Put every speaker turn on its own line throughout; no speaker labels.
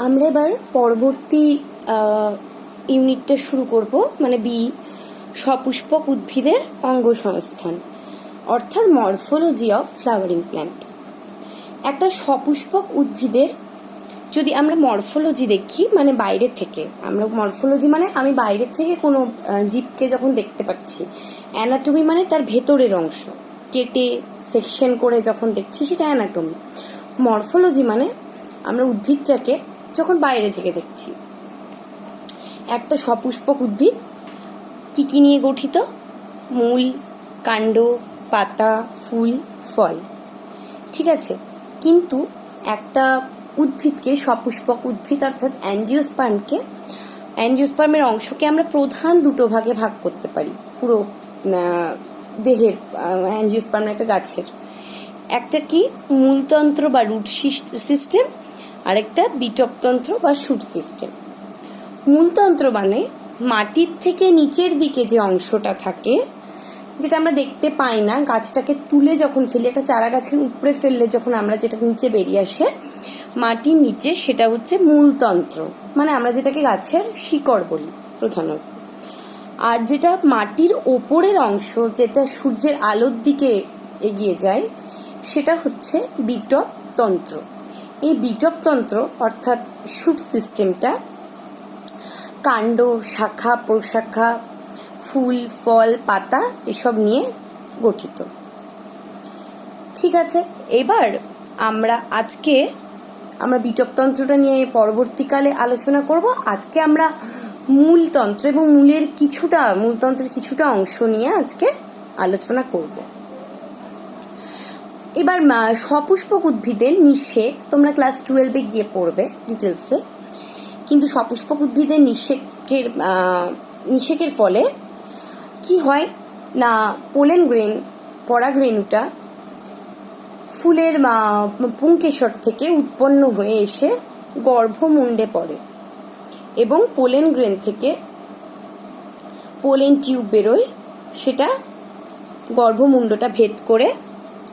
আমরা এবার পরবর্তী ইউনিটটা শুরু করব, মানে বি, সপুষ্পক উদ্ভিদের অঙ্গসংস্থান অর্থাৎ মরফোলজি অফ ফ্লাওয়ারিং প্ল্যান্ট। একটা সপুষ্পক উদ্ভিদের যদি আমরা মরফোলজি দেখি, মানে বাইরে থেকে, আমরা মরফোলজি মানে আমি বাইরে থেকে কোনো জীবকে যখন দেখতে পাচ্ছি, অ্যানাটমি মানে তার ভেতরের অংশ কেটে সেকশন করে যখন দেখছি সেটা অ্যানাটমি। মরফোলজি মানে আমরা উদ্ভিদটাকে যখন বাইরে থেকে দেখছি। একটা সপুষ্পক উদ্ভিদ কি কি নিয়ে গঠিত? মূল, কাণ্ড, পাতা, ফুল, ফল, ঠিক আছে। কিন্তু একটা উদ্ভিদকে, সপুষ্পক উদ্ভিদ অর্থাৎ অ্যাঞ্জিওস্পার্মের অংশকে আমরা প্রধান দুটো ভাগে ভাগ করতে পারি পুরো দেহের। অ্যাঞ্জিওস্পার্ম একটা গাছের, একটা কি মূলতন্ত্র বা রুট সিস্টেম, আর একটা বিটপতন্ত্র বা শুট সিস্টেম। মূলতন্ত্র মানে মাটির থেকে নিচের দিকে যে অংশটা থাকে, যেটা আমরা দেখতে পাই না। গাছটাকে তুলে যখন ফেলি, একটা চারা গাছকে উপরে ফেললে যখন আমরা যেটা নিচে বেরিয়ে আসে মাটির নিচে, সেটা হচ্ছে মূলতন্ত্র, মানে আমরা যেটাকে গাছের শিকড় বলি প্রধানত। আর যেটা মাটির ওপরের অংশ, যেটা সূর্যের আলোর দিকে এগিয়ে যায়, সেটা হচ্ছে বিটপতন্ত্র। এই বিটপতন্ত্র অর্থাৎ শুট সিস্টেমটা কাণ্ড, শাখা, প্রশাখা, ফুল, ফল, পাতা এসব নিয়ে গঠিত, ঠিক আছে। এবার আজকে আমরা বিটপতন্ত্রটা নিয়ে পরবর্তীকালে আলোচনা করব। আজকে আমরা মূলতন্ত্র এবং মূলতন্ত্রের কিছুটা অংশ নিয়ে আজকে আলোচনা করব। এবার সপুষ্পক উদ্ভিদের নিষেক তোমরা ক্লাস 12-এ গিয়ে পড়বে ডিটেলসে। কিন্তু সপুষ্পক উদ্ভিদের নিষেকের ফলে কি হয় না, পোলেন গ্রেন, পরাগরেণুটা ফুলের পুংকেশর থেকে উৎপন্ন হয়ে এসে গর্ভমুণ্ডে পড়ে এবং পোলেন গ্রেন থেকে পোলেন টিউব বেরোয়, সেটা গর্ভমুণ্ডটা ভেদ করে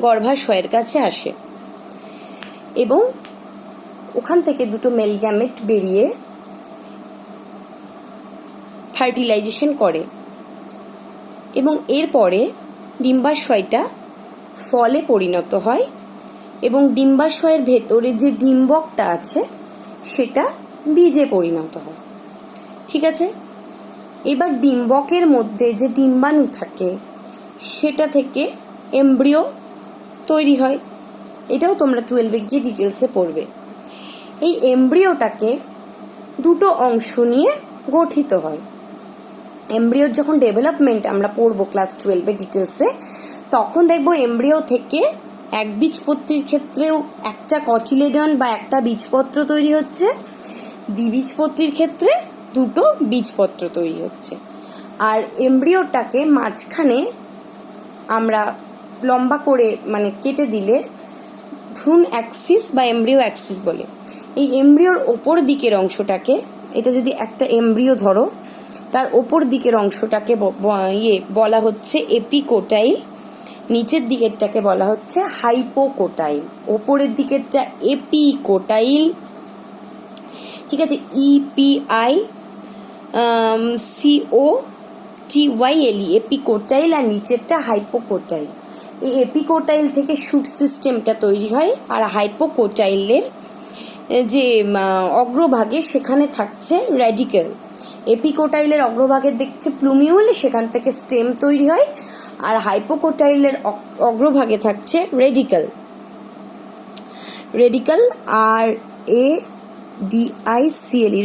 গর্ভাশয়ের কাছে আসে এবং ওখান থেকে দুটো মেল গ্যামেট বেরিয়ে ফার্টিলাইজেশন করে এবং এরপরে ডিম্বাশয়টা ফলে পরিণত হয় এবং ডিম্বাশয়ের ভেতরে যে ডিম্বকটা আছে সেটা বীজে পরিণত হয়, ঠিক আছে। এবার ডিম্বকের মধ্যে যে ডিম্বাণু থাকে সেটা থেকে এমব্রিও তৈরি হয়। এটাও তোমরা 12-এ গিয়ে ডিটেলসে পড়বে। এই এমব্রিওটাকে দুটো অংশ নিয়ে গঠিত হয়। এমব্রিওর যখন ডেভেলপমেন্ট আমরা পড়বো ক্লাস 12-এ ডিটেলসে, তখন দেখবো এমব্রিও থেকে একবীজপত্রীর ক্ষেত্রেও একটা কটিলেডন বা একটা বীজপত্র তৈরি হচ্ছে, দ্বিবীজপত্রীর ক্ষেত্রে দুটো বীজপত্র তৈরি হচ্ছে। আর এমব্রিওটাকে মাঝখানে আমরা লম্বা করে মানে কেটে দিলে ভ্রূণ অ্যাক্সিস বা এমব্রিও অ্যাক্সিস বলে। এই এমব্রিওর ওপর দিকের অংশটাকে, এটা যদি একটা এমব্রিও ধরো, তার ওপর দিকের অংশটাকে বলা হচ্ছে এপিকোটাইল, নিচের দিকেরটাকে বলা হচ্ছে হাইপোকোটাইল, ওপরের দিকেরটা এপিকোটাইল, ঠিক আছে। EPICOTYLE, এপিকোটাইল, আর নিচেরটা হাইপোকোটাইল। এই এপিকোটাইল থেকে শুট সিস্টেমটা তৈরি হয়, আর হাইপোকোটাইলের যে অগ্রভাগে সেখানে থাকছে রেডিকেল। এপিকোটাইলের অগ্রভাগের দেখছে প্লুমিউল, সেখান থেকে স্টেম তৈরি হয়, আর হাইপোকোটাইলের অগ্রভাগে থাকছে রেডিকেল। RADICLE,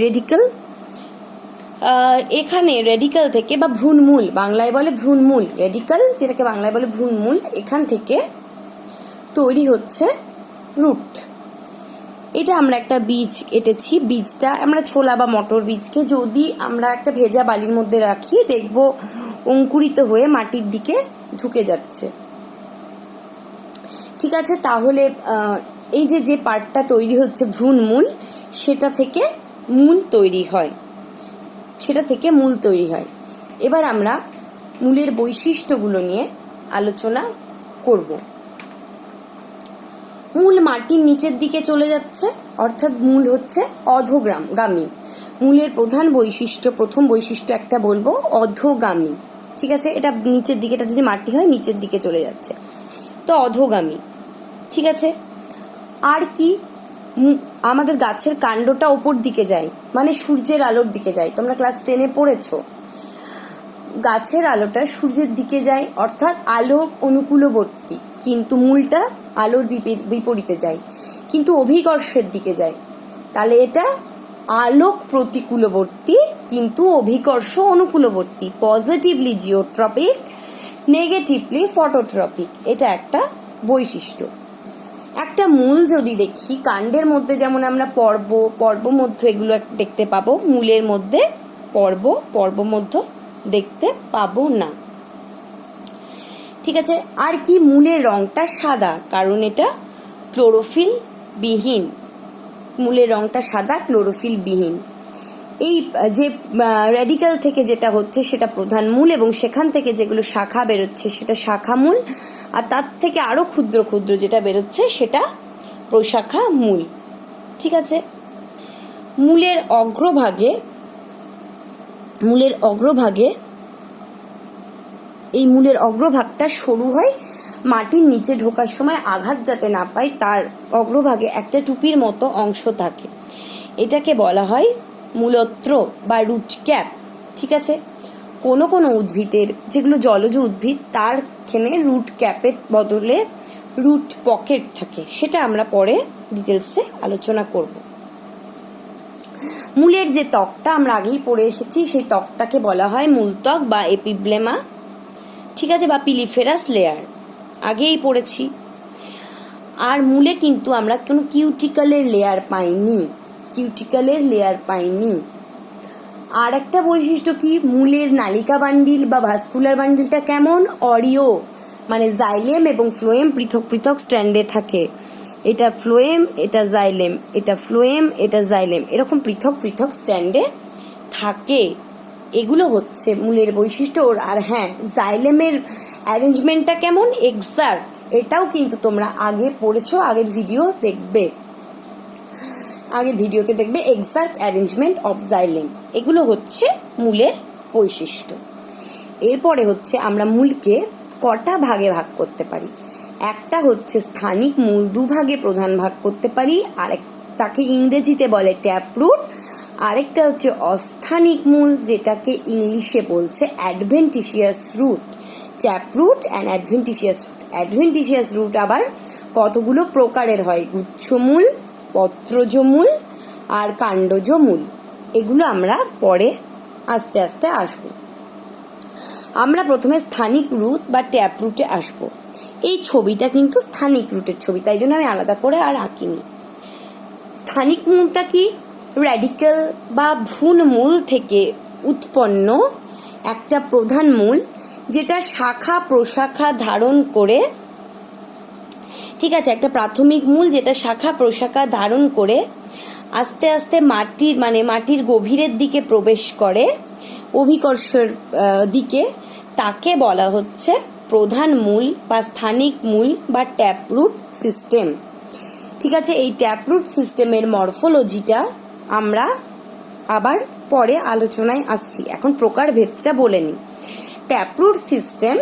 radical. এখানে রেডিকেল থেকে বা ভ্রূণমূল, বাংলায় বলে ভ্রূণমূল, রেডিকেল যেটাকে বাংলায় বলে ভ্রূণমূল, এখান থেকে তৈরি হচ্ছে রুট। এটা আমরা একটা বীজ এঁটেছি। বীজটা আমরা ছোলা বা মটর বীজকে যদি আমরা একটা ভেজা বালির মধ্যে রাখি, দেখবো অঙ্কুরিত হয়ে মাটির দিকে ঢুকে যাচ্ছে, ঠিক আছে। তাহলে এই যে পার্টটা তৈরি হচ্ছে ভ্রূণমূল, সেটা থেকে মূল তৈরি হয়। এবার আমরা মূলের বৈশিষ্ট্যগুলো নিয়ে আলোচনা করব। মূল মাটির নিচের দিকে চলে যাচ্ছে, অর্থাৎ মূল হচ্ছে অধোগামী। মূলের প্রথম বৈশিষ্ট্য একটা বলবো অধোগামী। ঠিক আছে, এটা নিচের দিকে, এটা যদি মাটি হয় নিচের দিকে চলে যাচ্ছে, তো অধোগামী। ঠিক আছে, আর কি, আমাদের গাছের কাণ্ডটা ওপর দিকে যায়, মানে সূর্যের আলোর দিকে যায়। তোমরা ক্লাস 10-এ পড়েছো, গাছের আলোটা সূর্যের দিকে যায়, অর্থাৎ আলো অনুকূলবর্তী, কিন্তু মূলটা আলোর বিপরীতে যায়, কিন্তু অভিকর্ষের দিকে যায়। তাহলে এটা আলোক প্রতিকূলবর্তী কিন্তু অভিকর্ষ অনুকূলবর্তী, পজিটিভলি জিওট্রপিক, নেগেটিভলি ফটোট্রপিক। এটা একটা বৈশিষ্ট্য। একটা মূল যদি দেখি, কাণ্ডের মধ্যে যেমন আমরা পর্বমধ্য এগুলো দেখতে পাবো, মূলের মধ্যে পর্বমধ্য দেখতে পাবো না। ঠিক আছে, আর কি, মূলের রংটা সাদা, কারণ এটা ক্লোরোফিল বিহীন। মূলের রংটা সাদা, ক্লোরোফিল বিহীন। এই যে রেডিক্যাল থেকে যেটা হচ্ছে সেটা প্রধান মূল, এবং সেখান থেকে যেগুলো শাখা বেরোচ্ছে সেটা শাখা মূল, আর তার থেকে আরো ক্ষুদ্র ক্ষুদ্র যেটা বেরোচ্ছে সেটা প্রশাখা মূল। ঠিক আছে, মূলের অগ্রভাগে এই মূলের অগ্রভাগটা সরু হয়, মাটির নিচে ঢোকার সময় আঘাত যাতে না পায় তার অগ্রভাগে একটা টুপির মতো অংশ থাকে, এটাকে বলা হয় মূলত্র বা রুট ক্যাপ। ঠিক আছে, কোনো উদ্ভিদের, যেগুলো জলজ উদ্ভিদ, তার এখানে রুট ক্যাপের বদলে রুট পকেট থাকে, সেটা আমরা পরে ডিটেলসে আলোচনা করব। মূলের যে ত্বকটা আমরা আগেই পড়ে এসেছি, সেই ত্বকটাকে বলা হয় মূলত্বক বা এপিব্লেমা। ঠিক আছে, বা পিলিফেরাস লেয়ার, আগেই পড়েছি। আর মূলে কিন্তু আমরা কোনো কিউটিকলের লেয়ার পাইনি। আর একটা বৈশিষ্ট্য কি, মূলের নালিকা বান্ডিল বা ভাস্কুলার বান্ডিলটা কেমন, অরিও, মানে জাইলেম এবং ফ্লোয়েম পৃথক পৃথক স্ট্র্যান্ডে থাকে। এটা ফ্লোয়েম, এটা জাইলেম, এটা ফ্লোয়েম, এটা জাইলেম, এরকম পৃথক পৃথক স্ট্র্যান্ডে থাকে। এগুলো হচ্ছে মূলের বৈশিষ্ট্য। আর হ্যাঁ, জাইলেমের অ্যারেঞ্জমেন্টটা কেমন, এক্সাক্ট, এটাও কিন্তু তোমরা আগে পড়েছো, আগের ভিডিওতে দেখবে এক্সাক্ট অ্যারেঞ্জমেন্ট অফ জাইলেম। এগুলো হচ্ছে মূলের বৈশিষ্ট্য। এরপরে হচ্ছে আমরা মূলকে কটা ভাগে ভাগ করতে পারি। একটা হচ্ছে স্থানিক মূল, দুভাগে প্রধান ভাগ করতে পারি, আর তাকে ইংরেজিতে বলে ট্যাপ রুট। আরেকটা হচ্ছে অস্থানিক মূল, যেটাকে ইংলিশে বলছে adventitious root. Tap root and adventitious root আবার কতগুলো প্রকারের হয়, গুচ্ছমূল, পত্রজ মূল আর কাণ্ডজ মূল। এগুলো আমরা পরে আস্তে আস্তে আসবো। আমরা প্রথমে স্থানিক রুট বা ট্যাপ রুটে আসবো। এই ছবিটা কিন্তু স্থানিক রুটের ছবি, তাই জন্য আমি আলাদা করে আর আঁকিনি। স্থানিক মূলটা কি, রেডিক্যাল বা ভ্রূণ মূল থেকে উৎপন্ন একটা প্রধান মূল, যেটা শাখা প্রশাখা ধারণ করে, ঠিক আছে, একটা প্রাথমিক মূল যেটা শাখা প্রশাখা ধারণ করে আস্তে আস্তে মাটির গভীরের দিকে প্রবেশ করে, অভিকর্ষের দিকে, তাকে বলা হচ্ছে প্রধান মূল বা স্থানিক মূল বা ট্যাপরুট সিস্টেম। ঠিক আছে, এই ট্যাপরুট সিস্টেমের মরফোলজিটা আমরা আবার পরে আলোচনায় আসছি, এখন প্রকারভেদটা বলে নিই। ট্যাপরুট সিস্টেম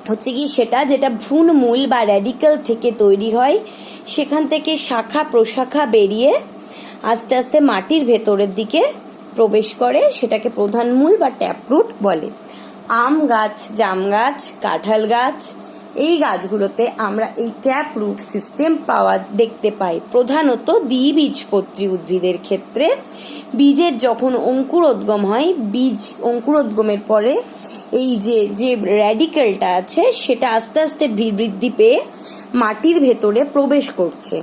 হচ্ছে কি, যেটা ভ্রূণ মূল বা রেডিক্যাল থেকে তৈরি হয়, সেখান থেকে শাখা প্রশাখা বেরিয়ে আস্তে আস্তে মাটির ভেতরের দিকে প্রবেশ করে, সেটাকে প্রধান মূল বা ট্যাপরুট বলে। আম গাছ, জাম গাছ, কাঁঠাল গাছ, এই গাছগুলোতে আমরা এই ট্যাপ রুট সিস্টেম দেখতে পাই, প্রধানত দ্বিবীজপত্রী উদ্ভিদের ক্ষেত্রে। বীজের যখন অঙ্কুরোদ্গম হয়, বীজ অঙ্কুরোদ্গমের পরে এই যে র্যাডিক্যালটা আছে সেটা আস্তে আস্তে বৃদ্ধি পেয়ে মাটির ভেতরে প্রবেশ করছে,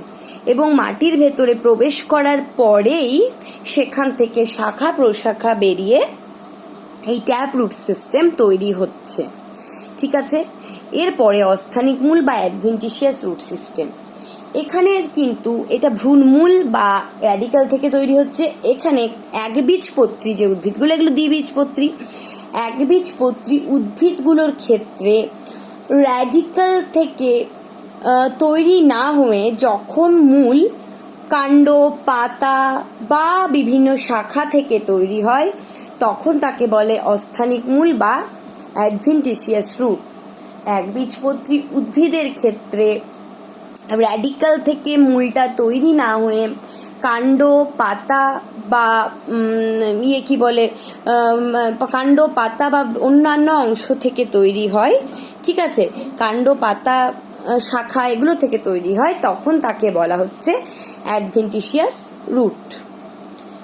এবং মাটির ভেতরে প্রবেশ করার পরেই সেখান থেকে শাখা প্রশাখা বেরিয়ে এই ট্যাপ রুট সিস্টেম তৈরি হচ্ছে। ঠিক আছে, এরপরে অস্থানিক মূল বা অ্যাডভেন্টিশিয়াস রুট সিস্টেম। এখানে কিন্তু এটা ভ্রূণমূল বা র্যাডিক্যাল থেকে তৈরি হচ্ছে। এখানে একবীজপত্রী যে উদ্ভিদগুলো, এগুলো দ্বিবীজপত্রী, একবীজপত্রী উদ্ভিদগুলোর ক্ষেত্রে র্যাডিক্যাল থেকে তৈরি না হয়ে যখন মূল কাণ্ড, পাতা বা বিভিন্ন শাখা থেকে তৈরি হয় তখন তাকে বলে অস্থানিক মূল বা অ্যাডভেন্টিসিয়াস রুট। একবীজপত্রী উদ্ভিদের ক্ষেত্রে র্যাডিক্যাল থেকে মূলটা তৈরি না হয়ে কাণ্ড, পাতা বা কাণ্ড, পাতা বা অন্যান্য অংশ থেকে তৈরি হয়, ঠিক আছে, কাণ্ড, পাতা, শাখা এগুলো থেকে তৈরি হয়, তখন তাকে বলা হচ্ছে অ্যাডভেন্টিসিয়াস রুট।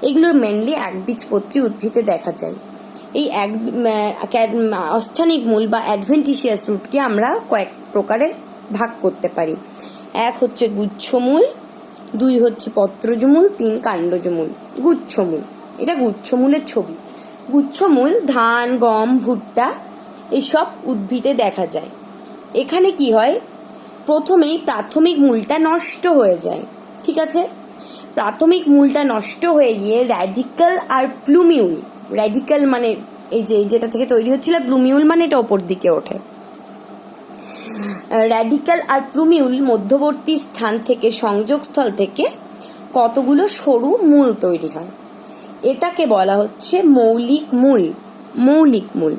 এগুলো মেনলি একবীজপত্রী উদ্ভিদে দেখা যায়। এই অস্থানিক মূল বা অ্যাডভেন্টিসিয়াস রুটকে আমরা কয়েক প্রকারের ভাগ করতে পারি। 1 হচ্ছে গুচ্ছমূল, 2 হচ্ছে পত্রজমূল, 3 কাণ্ডজমূল। গুচ্ছমূল, এটা গুচ্ছমূলের ছবি। গুচ্ছমূল ধান, গম, ভুট্টা এসব উদ্ভিদে দেখা যায়। এখানে কি হয়, প্রথমেই প্রাথমিক মূলটা নষ্ট হয়ে যায়, ঠিক আছে। প্রাথমিক মূলটা নষ্ট হয়ে গিয়ে র্যাডিক্যাল আর প্লুমিউল, র্যাডিক্যাল মানে এই যে যেটা থেকে তৈরি হচ্ছিল, প্লুমিউল মানে এটা ওপর দিকে ওঠে। র্যাডিক্যাল আর প্লুমিউল মধ্যবর্তী স্থান থেকে, সংযোগস্থল থেকে কতগুলো সরু মূল তৈরি হয়। এটাকে বলা হচ্ছে মৌলিক মূল। মৌলিক মূল।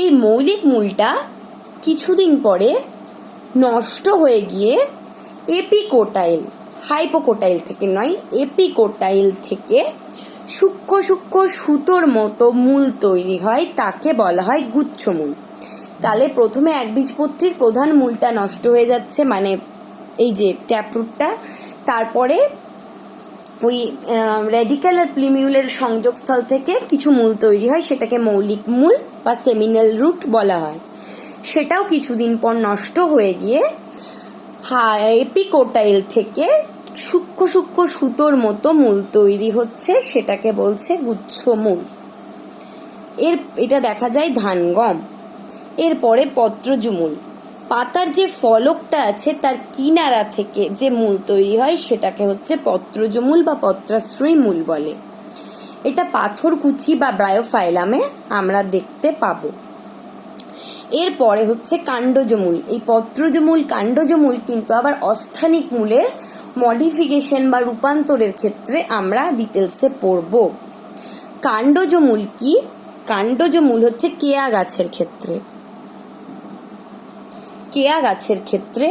এই মৌলিক মূলটা কিছুদিন পরে নষ্ট হয়ে গিয়ে এপিকোটাইল, হাইপোকোটাইল থেকে নয়, এপিকোটাইল থেকে সূক্ষ্ম সূক্ষ্ম সুতোর মতো মূল তৈরি হয়, তাকে বলা হয় গুচ্ছমূল। তাহলে প্রথমে একবীজপত্রীর প্রধান মূলটা নষ্ট হয়ে যাচ্ছে, মানে এই যে ট্যাপরুটটা, তারপরে ওই র্যাডিক্যাল আর প্লুমিউলের সংযোগস্থল থেকে কিছু মূল তৈরি হয়, সেটাকে মৌলিক মূল বা সেমিনাল রুট বলা হয়। সেটাও কিছুদিন পর নষ্ট হয়ে গিয়ে এপিকোটাইল থেকে সূক্ষ্ম সূক্ষ্ম সুতোর মতো মূল তৈরি হচ্ছে, সেটাকে বলছে গুচ্ছমূল। এটা দেখা যায় ধান, গম। এরপরে পত্রজমূল, পাতার যে ফলকটা আছে তার কিনারা থেকে যে মূল তৈরি হয় সেটাকে হচ্ছে পত্রজমূল বা পত্রাশ্রয়ী মূল বলে। এটা পাথরকুচি বা ব্রায়োফাইলামে আমরা দেখতে পাবো। এরপরে হচ্ছে কাণ্ডজমূল। এই পত্রজমূল, কাণ্ডজমূল কিন্তু আবার অস্থানিক মূলের মডিফিকেশন বা রূপান্তরের ক্ষেত্রে আমরা ডিটেলসে পড়ব। কাণ্ডজমূল কি? কাণ্ডজমূল হচ্ছে কেয়া গাছের ক্ষেত্রে। কেয়া গাছের ক্ষেত্রে,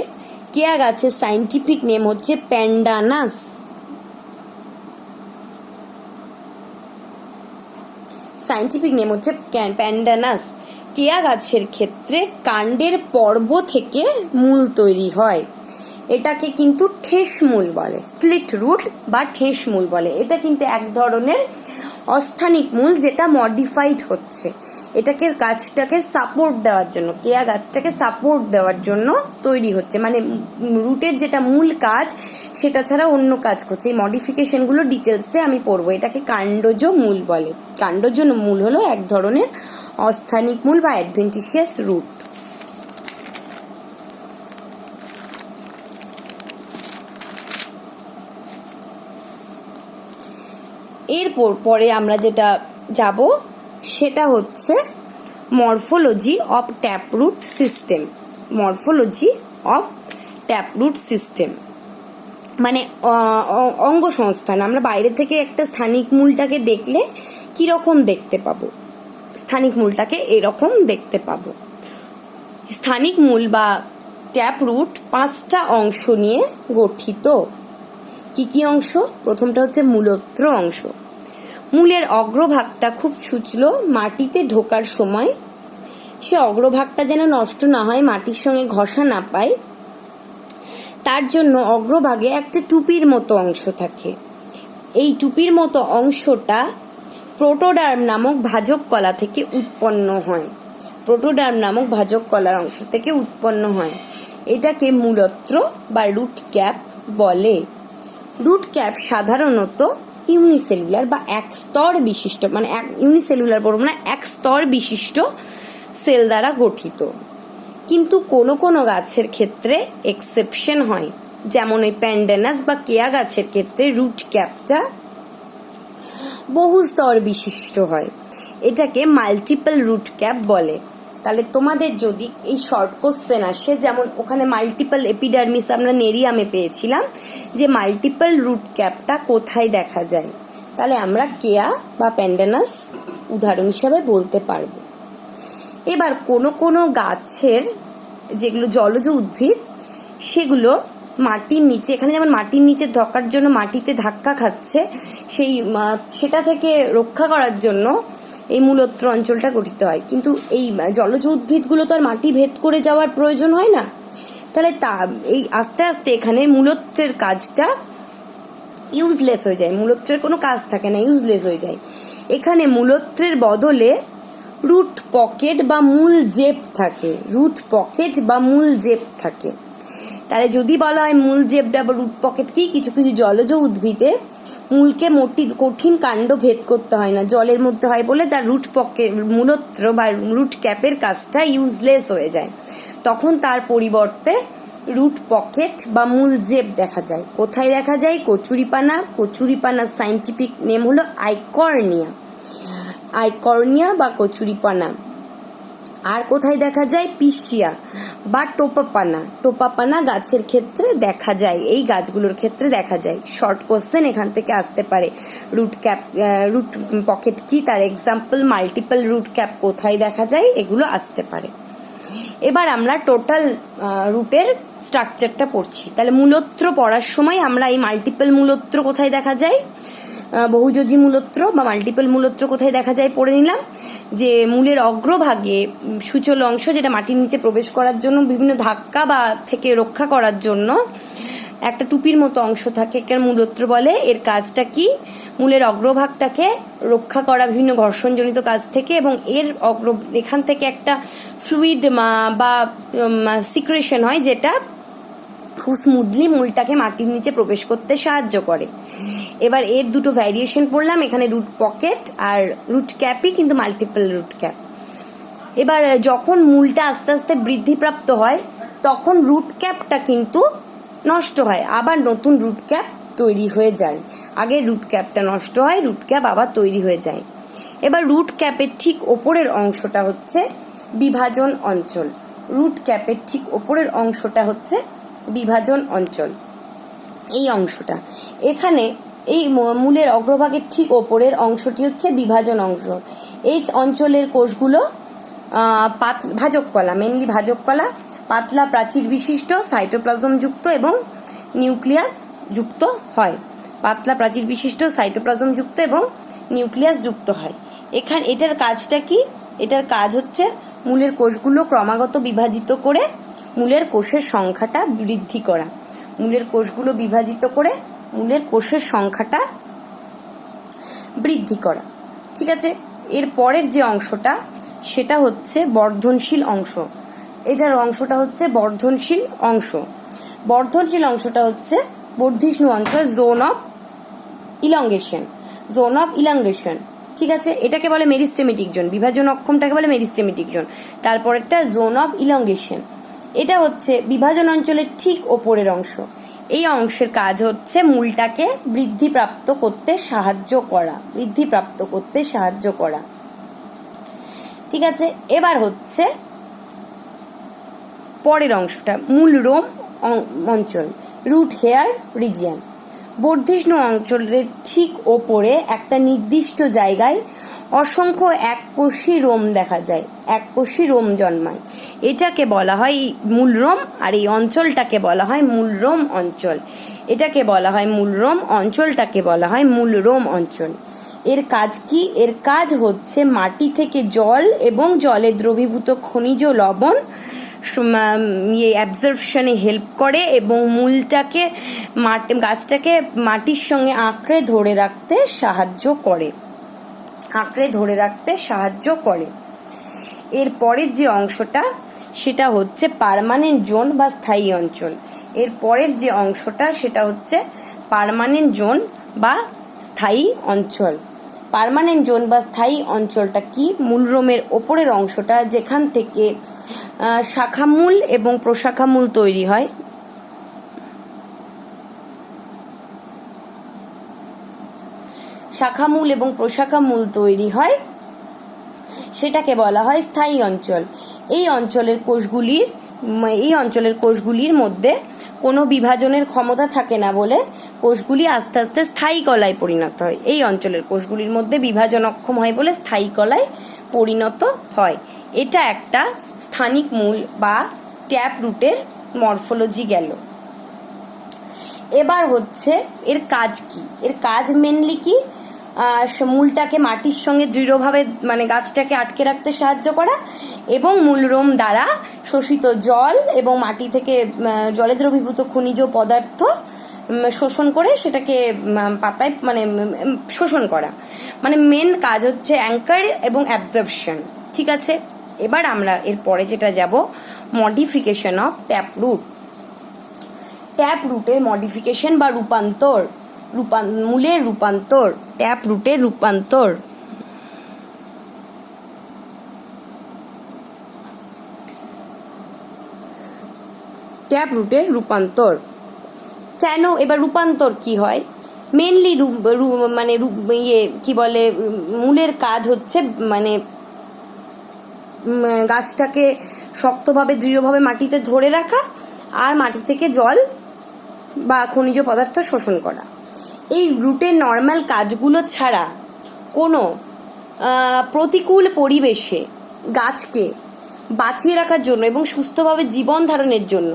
কেয়া গাছের সাইন্টিফিক নেম হচ্ছে প্যান্ডানাস। সাইন্টিফিক নেম হচ্ছে প্যান্ডানাস। কেয়া গাছের ক্ষেত্রে কাণ্ডের পর্ব থেকে মূল তৈরি হয়। এটাকে কিন্তু ঠেস মূল বলে, স্প্লিট রুট বা ঠেস মূল বলে। এটা কিন্তু এক ধরনের অস্থানিক মূল যেটা মডিফাইড হচ্ছে। এটাকে গাছটাকে সাপোর্ট দেওয়ার জন্য, কেয়া গাছটাকে সাপোর্ট দেওয়ার জন্য তৈরি হচ্ছে, মানে রুটের যেটা মূল কাজ সেটা ছাড়া অন্য কাজ করছে। এই মডিফিকেশনগুলো ডিটেলসে আমি পড়বো। এটাকে কাণ্ডজ মূল বলে। কাণ্ডজ মূল হলো এক ধরনের অস্থানিক মূল বা অ্যাডভেন্টিসিয়াস রুট। এরপর পরে আমরা যেটা যাব সেটা হচ্ছে morphology of taproot system. Morphology of taproot system মানে অঙ্গ সংস্থান। আমরা বাইরে থেকে একটা স্থানিক মূলটাকে দেখলে কিরকম দেখতে পাবো, স্থানিক মূলটাকে এরকম দেখতে পাবো। স্থানিক মূল বা ট্যাপরুট 5টা অংশ নিয়ে গঠিত। কি কি অংশ? প্রথমটা হচ্ছে মূলত্র অংশ। মূলের অগ্রভাগটা খুব ছুচলো, মাটিতে ঢোকার সময় সে অগ্রভাগটা যেন নষ্ট না হয়, মাটির সঙ্গে ঘষা না পায়, তার জন্য অগ্রভাগে একটা টুপির মতো অংশ থাকে। এই টুপির মতো অংশটা প্রোটোডার্ম নামক ভাজক কলা থেকে উৎপন্ন হয়। প্রোটোডার্ম নামক ভাজক কলার অংশ থেকে উৎপন্ন হয়। এটাকে মূলত্র বা রুট ক্যাপ বলে। রুট ক্যাপ সাধারণত ইউনিসেলুলার বা এক স্তর বিশিষ্ট, মানে ইউনিসেলুলার বলবো না, এক স্তর বিশিষ্ট সেল দ্বারা গঠিত। কিন্তু কোনো কোনো গাছের ক্ষেত্রে এক্সেপশন হয়, যেমন ওই প্যান্ডানাস বা কেয়া গাছের ক্ষেত্রে রুট ক্যাপটা বহু স্তর বিশিষ্ট হয়। এটাকে মাল্টিপল রুট ক্যাপ বলে। তাহলে তোমাদের যদি এই শর্ট কোশ্চেন আসে, যেমন ওখানে মাল্টিপল এপিডার্মিস আমরা নেরিয়ামে পেয়েছিলাম, যে মাল্টিপল রুট ক্যাপটা কোথায় দেখা যায়, তাহলে আমরা কেয়া বা প্যান্ডানাস উদাহরণ হিসাবে বলতে পারবো। এবার কোনো কোনো গাছের যেগুলো জলজ উদ্ভিদ, সেগুলো মাটির নিচে, এখানে যেমন মাটির নিচে ঢোকার জন্য মাটিতে ধাক্কা খাচ্ছে, সেটা থেকে রক্ষা করার জন্য এই মূলত্র অঞ্চলটা গঠিত হয়। কিন্তু এই জলজ উদ্ভিদগুলো তো আর মাটি ভেদ করে যাওয়ার প্রয়োজন হয় না, তাহলে এই আস্তে আস্তে এখানে মূলত্রের কাজটা ইউজলেস হয়ে যায়, মূলত্রের কোনো কাজ থাকে না, ইউজলেস হয়ে যায়। এখানে মূলত্রের বদলে রুট পকেট বা মূল জেপ থাকে, রুট পকেট বা মূল জেপ থাকে। তাহলে যদি বলা হয় মূল জেপটা বা রুট পকেট কি, কিছু কিছু জলজ উদ্ভিদে মূলকে কঠিন কাণ্ড ভেদ করতে হয় না, জলের মধ্যে হয় বলে তার রুট পকেট, মূলত্র বা রুট ক্যাপের কাজটা ইউজলেস হয়ে যায়, তখন তার পরিবর্তে রুট পকেট বা মূল জেপ দেখা যায়। কোথায় দেখা যায়? কচুরিপানা। কচুরিপানার সাইন্টিফিক নেম হলো আইকর্নিয়া, আইকর্নিয়া বা কচুরিপানা। আর কোথায় দেখা যায়? পিসিয়া বা টোপাপানা। টোপাপানা গাছের ক্ষেত্রে দেখা যায়, এই গাছগুলোর ক্ষেত্রে দেখা যায়। শর্ট কোশ্চেন এখান থেকে আসতে পারে। রুট ক্যাপ, রুট পকেট কি, তার এক্সাম্পল, মাল্টিপল রুট ক্যাপ কোথায় দেখা যায়, এগুলো আসতে পারে। এবার আমরা টোটাল রুটের স্ট্রাকচারটা পড়ছি। তাহলে মূলত্র পড়ার সময় আমরা এই মাল্টিপল মূলত্র কোথায় দেখা যায়, বহুযোজী মূলত্র বা মাল্টিপল মূলত্র কোথায় দেখা যায় পড়ে নিলাম। যে মূলের অগ্রভাগে সূচল অংশ, যেটা মাটির নিচে প্রবেশ করার জন্য বিভিন্ন ধাক্কা বা থেকে রক্ষা করার জন্য একটা টুপির মতো অংশ থাকে, এটার মূলত্র বলে। এর কাজটা কি? মূলের অগ্রভাগটাকে রক্ষা করা বিভিন্ন ঘর্ষণজনিত কাজ থেকে, এবং এখান থেকে একটা ফ্লুইড বা সিক্রেশন হয়, যেটা খুব স্মুথলি মূলটাকে মাটির নিচে প্রবেশ করতে সাহায্য করে। এবার এর দুটো ভ্যারিয়েশন পড়লাম, এখানে রুট পকেট আর রুট ক্যাপই কিন্তু মাল্টিপল রুট ক্যাপ। এবার যখন মূলটা আস্তে আস্তে বৃদ্ধিপ্রাপ্ত হয়, তখন রুট ক্যাপটা কিন্তু নষ্ট হয়, আবার নতুন রুট ক্যাপ তৈরি হয়ে যায়। আগে রুট ক্যাপটা নষ্ট হয়, রুট ক্যাপ আবার তৈরি হয়ে যায়। এবার রুট ক্যাপের ঠিক ওপরের অংশটা হচ্ছে বিভাজন অঞ্চল। রুট ক্যাপের ঠিক ওপরের অংশটা হচ্ছে বিভাজন অঞ্চল, এই অংশটা। এখানে এই মূলের অগ্রভাগের ঠিক ওপরের অংশটি হচ্ছে বিভাজন অংশ। এই অঞ্চলের কোষগুলো ভাজক কলা, মেনলি ভাজক কলা, পাতলা প্রাচীর বিশিষ্ট, সাইটোপ্লাজম যুক্ত এবং নিউক্লিয়াস যুক্ত হয়। পাতলা প্রাচীর বিশিষ্ট, সাইটোপ্লাজম যুক্ত এবং নিউক্লিয়াস যুক্ত হয়। এটার কাজটা কি? এটার কাজ হচ্ছে মূলের কোষগুলো ক্রমাগত বিভাজিত করে মূলের কোষের সংখ্যাটা বৃদ্ধি করা। মূলের কোষগুলো বিভাজিত করে মূলের কোষের সংখ্যাটা বৃদ্ধি করা। ঠিক আছে, এর পরের যে অংশটা সেটা হচ্ছে বর্ধনশীল অংশ। এটার অংশটা হচ্ছে বর্ধনশীল অংশ। বর্ধনশীল অংশটা হচ্ছে বর্ধিষ্ণু অঞ্চল, zone of elongation, zone of elongation. ঠিক আছে, এটাকে বলে মেরিস্টেমেটিক জোন, বিভাজন অক্ষমটাকে বলে মেরিস্টেমেটিক জোন। তারপরেরটা জোন অফ ইলংগেশন, এটা হচ্ছে বিভাজন অঞ্চলের ঠিক ওপরের অংশ। এই অংশের কাজ হচ্ছে মূলটাকে বৃদ্ধিপ্রাপ্ত করতে সাহায্য করা, বৃদ্ধিপ্রাপ্ত করতে সাহায্য করা। ঠিক আছে, এবার হচ্ছে পরের অংশটা মূলরোম অঞ্চল, রুট হেয়ার রিজিয়ন। বর্ধিষ্ণু অঞ্চলের ঠিক ওপরে একটা নির্দিষ্ট জায়গায় অসংখ্য এককোষী রোম দেখা যায়, এককোষী রোম জন্মায়। এটাকে বলা হয় মূলরোম, আর এই অঞ্চলটাকে বলা হয় মূলরোম অঞ্চল। এটাকে বলা হয় মূলরোম, অঞ্চলটাকে বলা হয় মূলরোম অঞ্চল। এর কাজ কি? এর কাজ হচ্ছে মাটি থেকে জল এবং জলে দ্রবীভূত খনিজ লবণ অ্যাবজর্পশনে হেল্প করে এবং মূলটাকে গাছটাকে মাটির সঙ্গে আঁকড়ে ধরে রাখতে সাহায্য করে, আঁকড়ে ধরে রাখতে সাহায্য করে। এর পরের যে অংশটা সেটা হচ্ছে পার্মানেন্ট জোন বা স্থায়ী অঞ্চল। এর পরের যে অংশটা সেটা হচ্ছে পার্মানেন্ট জোন বা স্থায়ী অঞ্চল। পার্মানেন্ট জোন বা স্থায়ী অঞ্চলটা কি? মূলরোমের ওপরের অংশটা, যেখান থেকে শাখামূল এবং প্রশাখামূল তৈরি হয়। শাখামূল এবং প্রশাখামূল তৈরি হয়, সেটাকে বলা হয় স্থায়ী অঞ্চল। এই অঞ্চলের কোষগুলির মধ্যে কোনো বিভাজনের ক্ষমতা থাকে না বলে কোষগুলি আস্তে আস্তে স্থায়ী কলায় পরিণত হয়। এই অঞ্চলের কোষগুলির মধ্যে বিভাজন অক্ষম হয় বলে স্থায়ী কলায় পরিণত হয়। এটা একটা স্থানিক মূল বা ট্যাপ রুটের মরফোলজি গেল। এবার হচ্ছে এর কাজ কি? এর কাজ মেনলি কি? মূলটাকে মাটির সঙ্গে দৃঢ়ভাবে মানে গাছটাকে আটকে রাখতে সাহায্য করা এবং মূলরোম দ্বারা শোষিত জল এবং মাটি থেকে জলে দ্রবীভূত খনিজ পদার্থ শোষণ করে সেটাকে পাতায় মানে শোষণ করা, মানে মেন কাজ হচ্ছে অ্যাঙ্কার এবং অ্যাবজর্পশন। ঠিক আছে, এবার আমরা এরপরে যেটা যাব, modification of tap root. Tap রুটের মডিফিকেশন বা রূপান্তর, মূলের রূপান্তর, ট্যাপ রুটের রূপান্তর। ট্যাপ রুটের রূপান্তর কেন? এবার রূপান্তর কি হয়? মেনলি মানে কি বলে, মূলের কাজ হচ্ছে মানে গাছটাকে শক্তভাবে দৃঢ়ভাবে মাটিতে ধরে রাখা আর মাটি থেকে জল বা খনিজ পদার্থ শোষণ করা। এই রুটের নর্মাল কাজগুলো ছাড়া কোনো প্রতিকূল পরিবেশে গাছকে বাঁচিয়ে রাখার জন্য এবং সুস্থভাবে জীবন ধারণের জন্য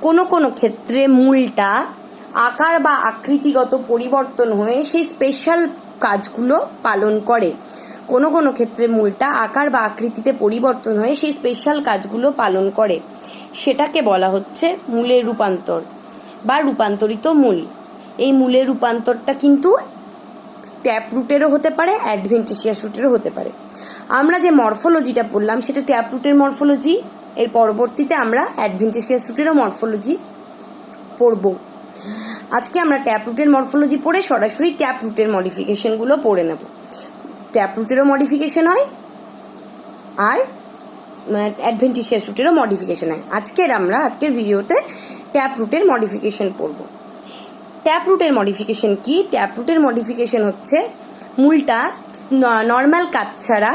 কোনো ক্ষেত্রে মূলটা আকার বা আকৃতিগত পরিবর্তন হয়ে সেই স্পেশাল কাজগুলো পালন করে। কোনো ক্ষেত্রে মূলটা আকার বা আকৃতিতে পরিবর্তন হয়ে সেই স্পেশাল কাজগুলো পালন করে, সেটাকে বলা হচ্ছে মূলের রূপান্তর বা রূপান্তরিত মূল। এই মূলের রূপান্তরটা কিন্তু ট্যাপ রুটেরও হতে পারে, অ্যাডভেন্টিসিয়াস রুটেরও হতে পারে। আমরা যে মরফোলজিটা পড়লাম সেটা ট্যাপ রুটের মরফোলজি, এর পরবর্তীতে আমরা অ্যাডভেন্টিসিয়াস রুটেরও মরফোলজি পড়ব। আজকে আমরা ট্যাপ রুটের মরফোলজি পড়ে সরাসরি ট্যাপ রুটের মডিফিকেশনগুলো পড়ে নেব। ট্যাপ রুটেরও মডিফিকেশন হয় আর অ্যাডভেন্টিসিয়াস রুটেরও মডিফিকেশন হয়। আজকের ভিডিওতে ট্যাপ রুটের মডিফিকেশন পড়ব। ট্যাপ রুটের মডিফিকেশন কি? ট্যাপ রুটের মডিফিকেশন হচ্ছে মূলটা নর্মাল কাজ ছাড়া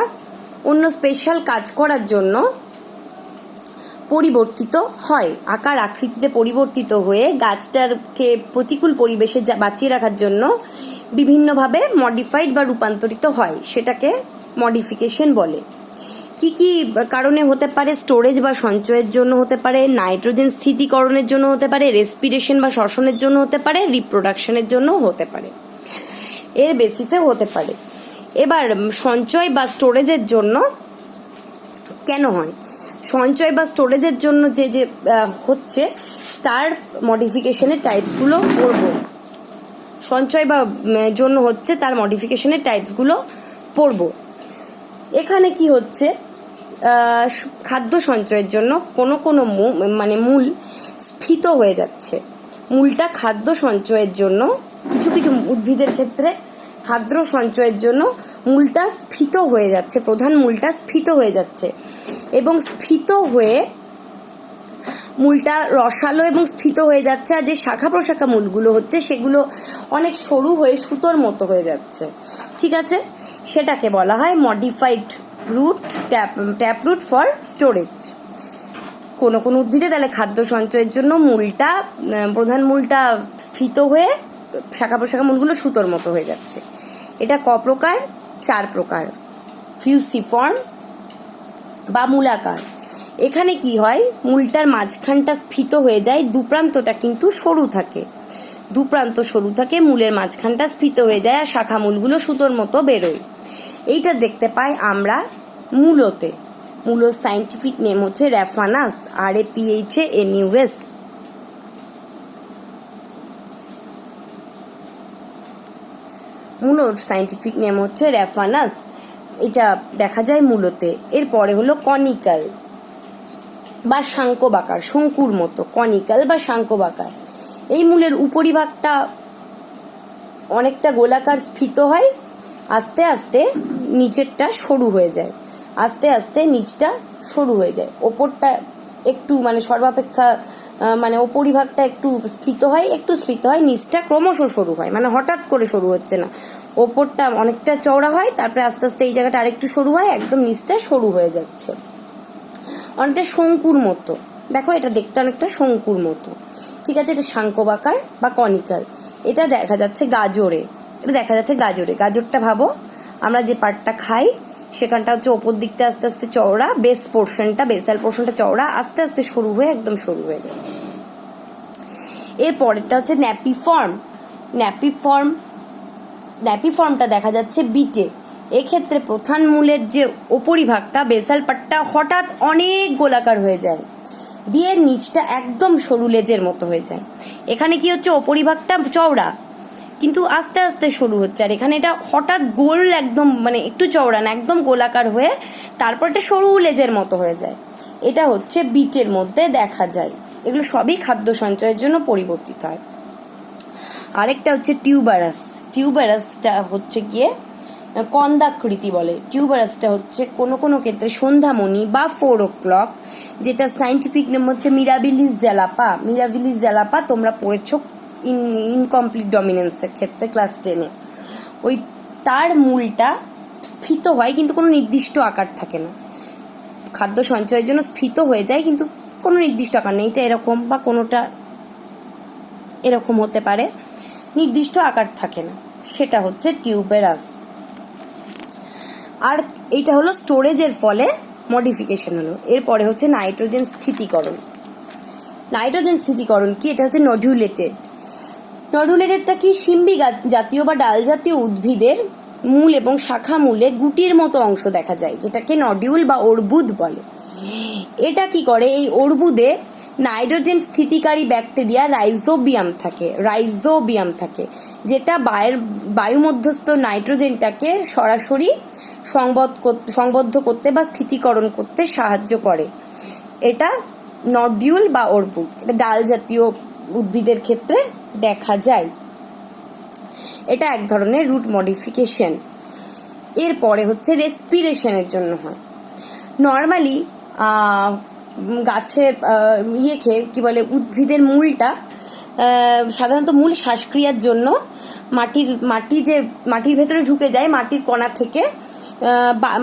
অন্য স্পেশাল কাজ করার জন্য পরিবর্তিত হয়, আকার আকৃতিতে পরিবর্তিত হয়ে গাছটাকে প্রতিকূল পরিবেশে বাঁচিয়ে রাখার জন্য বিভিন্নভাবে মডিফাইড বা রূপান্তরিত হয়, সেটাকে মডিফিকেশন বলে। কি কি কারণে হতে পারে? স্টোরেজ বা সঞ্চয়ের জন্য হতে পারে, নাইট্রোজেন স্থিতিকরণের জন্য হতে পারে, রেসপিরেশন বা শ্বসনের জন্য হতে পারে, রিপ্রোডাকশনের জন্য হতে পারে, এর বেসিসে হতে পারে। এবার সঞ্চয় বা স্টোরেজের জন্য কেন হয়? সঞ্চয় বা স্টোরেজের জন্য যে হচ্ছে তার মডিফিকেশনের টাইপসগুলো পড়ব। সঞ্চয় বা জন্য হচ্ছে তার মডিফিকেশনের টাইপসগুলো পড়ব। এখানে কি হচ্ছে, খাদ্য সঞ্চয়ের জন্য কোনো মানে মূল স্ফীত হয়ে যাচ্ছে। মূলটা খাদ্য সঞ্চয়ের জন্য কিছু উদ্ভিদের ক্ষেত্রে খাদ্য সঞ্চয়ের জন্য মূলটা স্ফীত হয়ে যাচ্ছে, প্রধান মূলটা স্ফীত হয়ে যাচ্ছে এবং স্ফীত হয়ে মূলটা রসালো এবং স্ফীত হয়ে যাচ্ছে। আর যে শাখা প্রশাখা মূলগুলো হচ্ছে সেগুলো অনেক সরু হয়ে সুতোর মতো হয়ে যাচ্ছে। ঠিক আছে, সেটাকে বলা হয় modified root, tap root for storage. কোনো উদ্ভিদে তাহলে খাদ্য সঞ্চয়ের জন্য মূলটা প্রধান মূলটা স্ফীত হয়ে শাখা প্রশাখা মূলগুলো সুতোর মতো হয়ে যাচ্ছে। এটা ক প্রকার? 4 প্রকার। ফিউসিফর্ম বা মূলাকার। এখানে কি হয়, মূলটার মাঝখানটা স্ফীত হয়ে যায়, দুপ্রান্তটা কিন্তু সরু থাকে, দুপ্রান্ত সরু থাকে, মূলের মাঝখানটা স্ফীত হয়ে যায় আর শাখা মূলগুলো সুতোর মতো বেরোয়। এইটা দেখতে পাই আমরা মূলতে। মূলর সাইন্টিফিক নেম হচ্ছে র্যাফানাস, RAPHANUS। মূলর সাইন্টিফিক নেম হচ্ছে র্যাফানাস, এটা দেখা যায় মূলতে। এরপরে হলো কনিক্যাল বা শাঙ্কবাকার, শঙ্কুর মতো, কনিক্যাল বা শাঙ্কবাকার। এই মূলের উপরিভাগটা অনেকটা গোলাকার স্ফীত হয়, আস্তে আস্তে নিচেরটা সরু হয়ে যায়, আস্তে আস্তে নিচটা সরু হয়ে যায়, ওপরটা একটু মানে সর্বাপেক্ষা মানে উপরিভাগটা একটু স্ফীত হয়, নিচটা ক্রমশ সরু হয়, মানে হঠাৎ করে সরু হচ্ছে না, ওপরটা অনেকটা চওড়া হয়, তারপরে আস্তে আস্তে এই জায়গাটা আরেকটু সরু হয়, একদম নিচটা সরু হয়ে যাচ্ছে। অনেকটা শঙ্কুর মতো, দেখো এটা দেখতে অনেকটা শঙ্কুর মতো, ঠিক আছে। এটা শাঙ্কবাকার বা কনিক্যাল। এটা দেখা যাচ্ছে গাজরে, গাজরটা ভাবো আমরা যে পার্টটা খাই সেখানটা হচ্ছে ওপর দিকটা আস্তে আস্তে চওড়া, বেসাল পোর্শনটা চওড়া, আস্তে আস্তে সরু হয়ে একদম সরু হয়ে যাচ্ছে। এর পরেরটা হচ্ছে ন্যাপিফর্মটা দেখা যাচ্ছে বিটে। এক্ষেত্রে প্রধান মূলের যে উপরিভাগটা বেসাল পার্টটা হঠাৎ অনেক গোলাকার হয়ে যায়, দিয়ে নিচটা একদম সরু লেজের মতো হয়ে যায়। এখানে কি হচ্ছে, উপরিভাগটা চওড়া কিন্তু আস্তে আস্তে সরু হচ্ছে, আর এখানে এটা হঠাৎ গোল একদম মানে একটু চওড়া না, একদম গোলাকার হয়ে তারপর এটা সরু লেজের মতো হয়ে যায়। এটা হচ্ছে বিটের মধ্যে দেখা যায়। এগুলো সবই খাদ্য সঞ্চয়ের জন্য পরিবর্তিত হয়। আরেকটা হচ্ছে টিউবারাসটা হচ্ছে গিয়ে কন্দাকৃতি বলে। টিউবারাসটা হচ্ছে কোনো ক্ষেত্রে সন্ধ্যামণি বা 4 o'clock, যেটা সাইন্টিফিক নেম হচ্ছে মিরাবিলিস জ্যালাপা। তোমরা পড়েছো ইনকমপ্লিট ডমিনেন্সের ক্ষেত্রে ক্লাস 10-এ। ওই তার মূলটা স্ফীত হয় কিন্তু কোনো নির্দিষ্ট আকার থাকে না। খাদ্য সঞ্চয়ের জন্য স্ফীত হয়ে যায় কিন্তু কোনো নির্দিষ্ট আকার নেই। এটা এরকম বা কোনোটা এরকম হতে পারে, নির্দিষ্ট আকার থাকে না, সেটা হচ্ছে টিউবেরাস। আর এইটা হলো স্টোরেজের ফলে মডিফিকেশন হলো। এরপরে হচ্ছে নাইট্রোজেন স্থিতিকরণ কি? এটা হচ্ছে নডুলেটেডটা কি? শিম্বি জাতীয় বা ডাল জাতীয় উদ্ভিদের মূল এবং শাখা মূলে গুটির মতো অংশ দেখা যায়, যেটাকে নডিউল বা অর্বুদ বলে। এটা কি করে? এই অর্বুদে নাইট্রোজেন স্থিতিকারী ব্যাকটেরিয়া রাইজোবিয়াম থাকে, যেটা বায়ুমধ্যস্থ নাইট্রোজেনটাকে সরাসরি সংবদ্ধ করতে বা স্থিতিকরণ করতে সাহায্য করে। এটা নডিউল বা অর্বুদ, এটা ডাল জাতীয় উদ্ভিদের ক্ষেত্রে দেখা যায়। এটা এক ধরনের রুট মডিফিকেশন। এরপরে হচ্ছে রেসপিরেশনের জন্য হয়। নর্মালি গাছের কি বলে, উদ্ভিদের মূলটা সাধারণত মূল শ্বাসক্রিয়ার জন্য মাটির ভেতরে ঢুকে যায়, মাটির কণা থেকে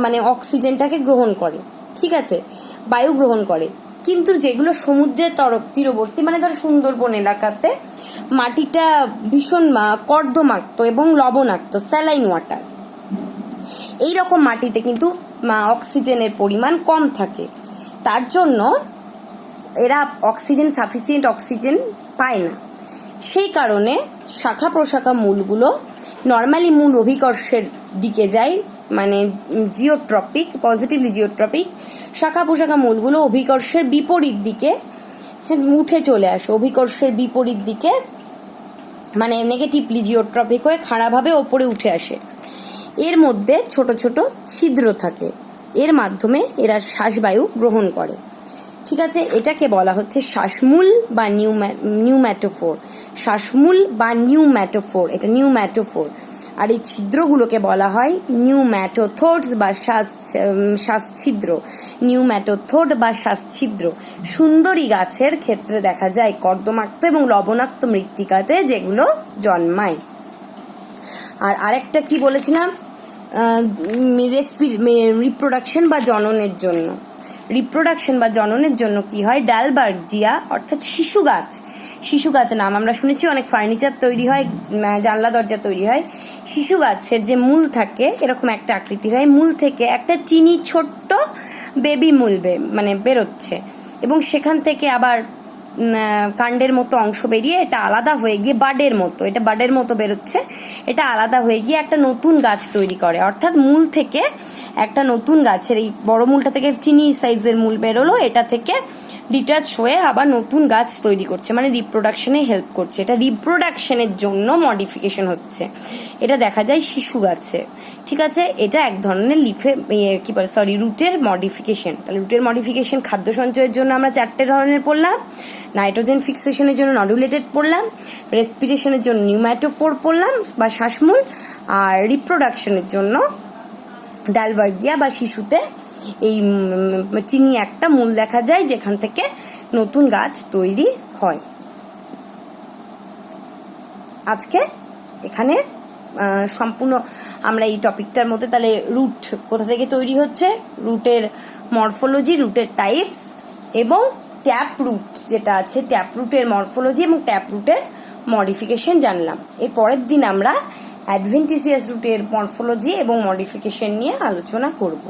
মানে অক্সিজেনটাকে গ্রহণ করে, ঠিক আছে, বায়ু গ্রহণ করে। কিন্তু যেগুলো সমুদ্রের তীরবর্তী, মানে ধরো সুন্দরবন এলাকাতে মাটিটা ভীষণ কর্দমাক্ত এবং লবণাক্ত, স্যালাইন ওয়াটার, এইরকম মাটিতে কিন্তু অক্সিজেনের পরিমাণ কম থাকে। তার জন্য এরা সাফিসিয়েন্ট অক্সিজেন পায় না। সেই কারণে শাখা প্রশাখা মূলগুলো নর্মালি মূল অভিকর্ষের দিকে যায়, মানে পজিটিভলি জিওট্রপিক। শাখা প্রশাখা মূলগুলো অভিকর্ষের বিপরীত দিকে উঠে চলে আসে, অভিকর্ষের বিপরীত দিকে মানে নেগেটিভলি জিওট্রপিক হয়ে খাড়াভাবে ওপরে উঠে আসে। এর মধ্যে ছোট ছোট ছিদ্র থাকে, এর মাধ্যমে এরা শ্বাসবায়ু গ্রহণ করে, ঠিক আছে। এটাকে বলা হচ্ছে শ্বাসমূল বা নিউম্যাটোফোর। এটা নিউম্যাটোফোর। আর এই ছিদ্রগুলোকে বলা হয় নিউম্যাটোথোডস বা শ্বাসছিদ্র। সুন্দরী গাছের ক্ষেত্রে দেখা যায় কর্দমাক্ত এবং লবণাক্ত মৃত্তিকাতে যেগুলো জন্মায়। আর আরেকটা কি বলেছিলাম, রিপ্রোডাকশন বা জননের জন্য কি হয়, ডালবার্জিয়া অর্থাৎ শিশু গাছ নাম আমরা শুনেছি, অনেক ফার্নিচার তৈরি হয়, জানলা দরজা তৈরি হয়। শিশু গাছের যে মূল থাকে এরকম একটা আকৃতির হয়, মূল থেকে একটা চিনি ছোট্ট বেবি মূল মানে বেরোচ্ছে, এবং সেখান থেকে আবার কাণ্ডের মতো অংশ বেরিয়ে এটা আলাদা হয়ে গিয়ে বাডের মতো বেরোচ্ছে, এটা আলাদা হয়ে গিয়ে একটা নতুন গাছ তৈরি করে। অর্থাৎ মূল থেকে একটা নতুন গাছের, এই বড় মূলটা থেকে চিনি সাইজের মূল বেরোলো, এটা থেকে ডিটাচ হয়ে আবার নতুন গাছ তৈরি করছে, মানে রিপ্রোডাকশনে হেল্প করছে। এটা রিপ্রোডাকশনের জন্য মডিফিকেশন হচ্ছে, এটা দেখা যায় শিশু গাছে, ঠিক আছে। এটা এক ধরনের রুটের মডিফিকেশন। তাহলে রুটের মডিফিকেশন খাদ্য সঞ্চয়ের জন্য আমরা 4টে ধরনের পড়লাম। নাইট্রোজেন ফিক্সেশনের জন্য নডুলেটেড পড়লাম, রেসপিরেশনের জন্য নিউম্যাটোফোর পড়লাম বা শ্বাসমূল, আর রিপ্রোডাকশনের জন্য ডালবার্জিয়া বা শিশুতে এই চিনি একটা মূল দেখা যায় যেখান থেকে নতুন গাছ তৈরি হয়। আজকে এখানে সম্পূর্ণ আমরা এই টপিকটার মধ্যে তাহলে রুট কোথা থেকে তৈরি হচ্ছে, রুটের মরফোলজি, রুটের টাইপস এবং ট্যাপ রুট যেটা আছে, ট্যাপ রুটের মরফোলজি এবং ট্যাপ রুটের মডিফিকেশন জানলাম। এর পরের দিন আমরা অ্যাডভেন্টিসিয়াস রুটের মরফোলজি এবং মডিফিকেশন নিয়ে আলোচনা করব।